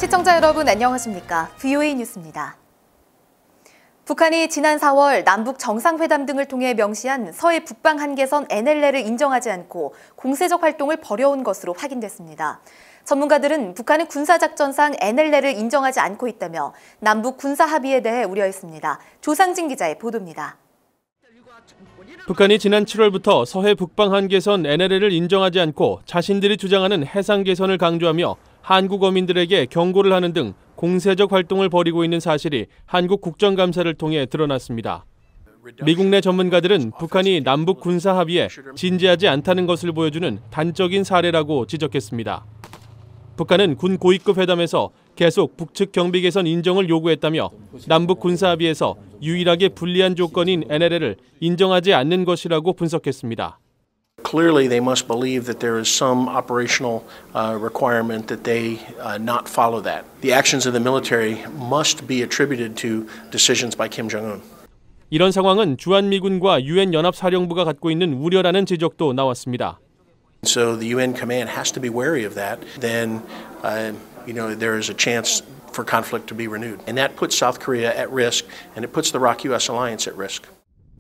시청자 여러분 안녕하십니까? VOA 뉴스입니다. 북한이 지난 4월 남북 정상회담 등을 통해 명시한 서해 북방 한계선 NLL을 인정하지 않고 공세적 활동을 벌여온 것으로 확인됐습니다. 전문가들은 북한은 군사작전상 NLL을 인정하지 않고 있다며 남북 군사 합의에 대해 우려했습니다. 조상진 기자의 보도입니다. 북한이 지난 7월부터 서해 북방 한계선 NLL을 인정하지 않고 자신들이 주장하는 해상 개선을 강조하며 한국 어민들에게 경고를 하는 등 공세적 활동을 벌이고 있는 사실이 한국 국정감사를 통해 드러났습니다. 미국 내 전문가들은 북한이 남북 군사 합의에 진지하지 않다는 것을 보여주는 단적인 사례라고 지적했습니다. 북한은 군 고위급 회담에서 계속 북측 경비 개선 인정을 요구했다며 남북 군사 합의에서 유일하게 불리한 조건인 NLL을 인정하지 않는 것이라고 분석했습니다. Clearly, they must believe that there is some operational requirement that they not follow that. The actions of the military must be attributed to decisions by Kim Jong-un. 이런 상황은 주한미군과 유엔 연합사령부가 갖고 있는 우려라는 지적도 나왔습니다. So the UN command has to be wary of that. Then, there is a chance for conflict to be renewed, and that puts South Korea at risk, and it puts the ROK-US alliance at risk.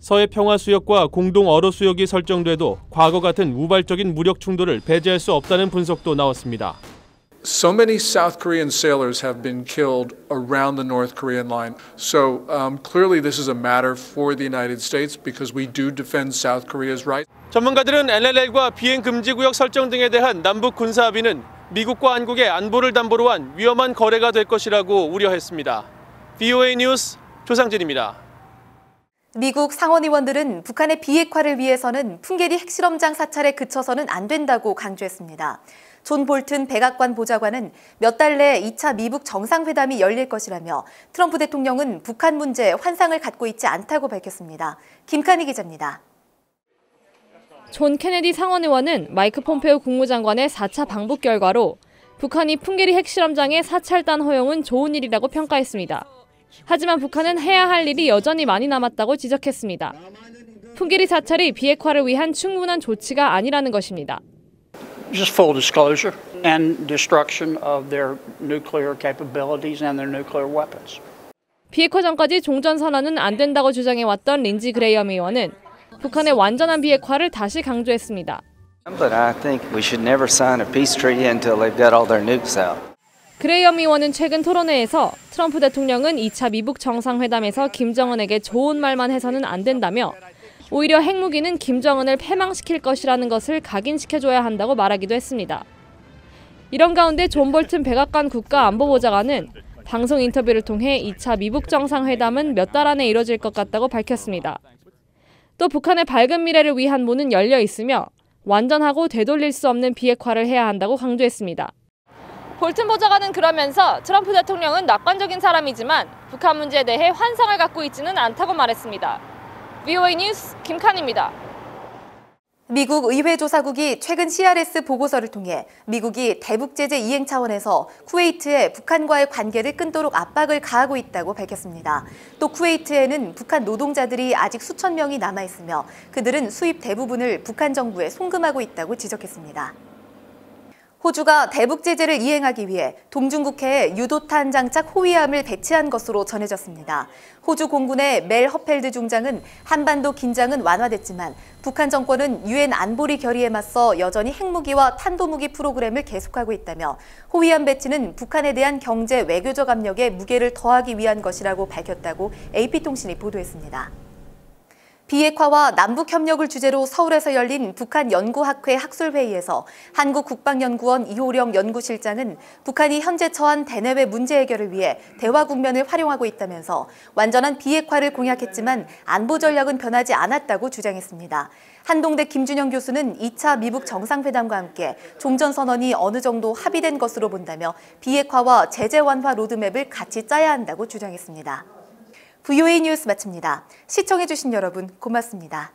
서해 평화수역과 공동 어로수역이 설정돼도 과거 같은 우발적인 무력 충돌을 배제할 수 없다는 분석도 나왔습니다. So many South Korean sailors have been killed around the North Korean line. So clearly this is a matter for the United States because we do defend South Korea's right. 전문가들은 NLL과 비행 금지 구역 설정 등에 대한 남북 군사 합의는 미국과 한국의 안보를 담보로 한 위험한 거래가 될 것이라고 우려했습니다. VOA 뉴스 조상진입니다. 미국 상원의원들은 북한의 비핵화를 위해서는 풍계리 핵실험장 사찰에 그쳐서는 안 된다고 강조했습니다. 존 볼튼 백악관 보좌관은 몇 달 내 2차 미북 정상회담이 열릴 것이라며 트럼프 대통령은 북한 문제에 환상을 갖고 있지 않다고 밝혔습니다. 김칸희 기자입니다. 존 케네디 상원의원은 마이크 폼페오 국무장관의 4차 방북 결과로 북한이 풍계리 핵실험장의 사찰단 허용은 좋은 일이라고 평가했습니다. 하지만 북한은 해야 할 일이 여전히 많이 남았다고 지적했습니다. 풍계리 사찰이 비핵화를 위한 충분한 조치가 아니라는 것입니다. Just full disclosure and destruction of their nuclear capabilities and their nuclear weapons. 비핵화 전까지 종전선언은 안 된다고 주장해왔던 린지 그레이엄 의원은 북한의 완전한 비핵화를 다시 강조했습니다. But I think we should never sign a peace treaty until they've got all their nukes out. 그레이엄 의원은 최근 토론회에서 트럼프 대통령은 2차 미북 정상회담에서 김정은에게 좋은 말만 해서는 안 된다며 오히려 핵무기는 김정은을 패망시킬 것이라는 것을 각인시켜줘야 한다고 말하기도 했습니다. 이런 가운데 존 볼튼 백악관 국가안보보좌관은 방송 인터뷰를 통해 2차 미북 정상회담은 몇 달 안에 이뤄질 것 같다고 밝혔습니다. 또 북한의 밝은 미래를 위한 문은 열려 있으며 완전하고 되돌릴 수 없는 비핵화를 해야 한다고 강조했습니다. 볼튼 보좌관은 그러면서 트럼프 대통령은 낙관적인 사람이지만 북한 문제에 대해 환상을 갖고 있지는 않다고 말했습니다. VOA 뉴스 김칸희입니다. 미국 의회조사국이 최근 CRS 보고서를 통해 미국이 대북 제재 이행 차원에서 쿠웨이트에 북한과의 관계를 끊도록 압박을 가하고 있다고 밝혔습니다. 또 쿠웨이트에는 북한 노동자들이 아직 수천 명이 남아있으며 그들은 수입 대부분을 북한 정부에 송금하고 있다고 지적했습니다. 호주가 대북 제재를 이행하기 위해 동중국해에 유도탄 장착 호위함을 배치한 것으로 전해졌습니다. 호주 공군의 멜 허펠드 중장은 한반도 긴장은 완화됐지만 북한 정권은 유엔 안보리 결의에 맞서 여전히 핵무기와 탄도무기 프로그램을 계속하고 있다며 호위함 배치는 북한에 대한 경제 외교적 압력에 무게를 더하기 위한 것이라고 밝혔다고 AP통신이 보도했습니다. 비핵화와 남북협력을 주제로 서울에서 열린 북한 연구학회 학술회의에서 한국국방연구원 이호령 연구실장은 북한이 현재 처한 대내외 문제 해결을 위해 대화 국면을 활용하고 있다면서 완전한 비핵화를 공약했지만 안보 전략은 변하지 않았다고 주장했습니다. 한동대 김준영 교수는 2차 미북 정상회담과 함께 종전선언이 어느 정도 합의된 것으로 본다며 비핵화와 제재 완화 로드맵을 같이 짜야 한다고 주장했습니다. VOA 뉴스 마칩니다. 시청해주신 여러분 고맙습니다.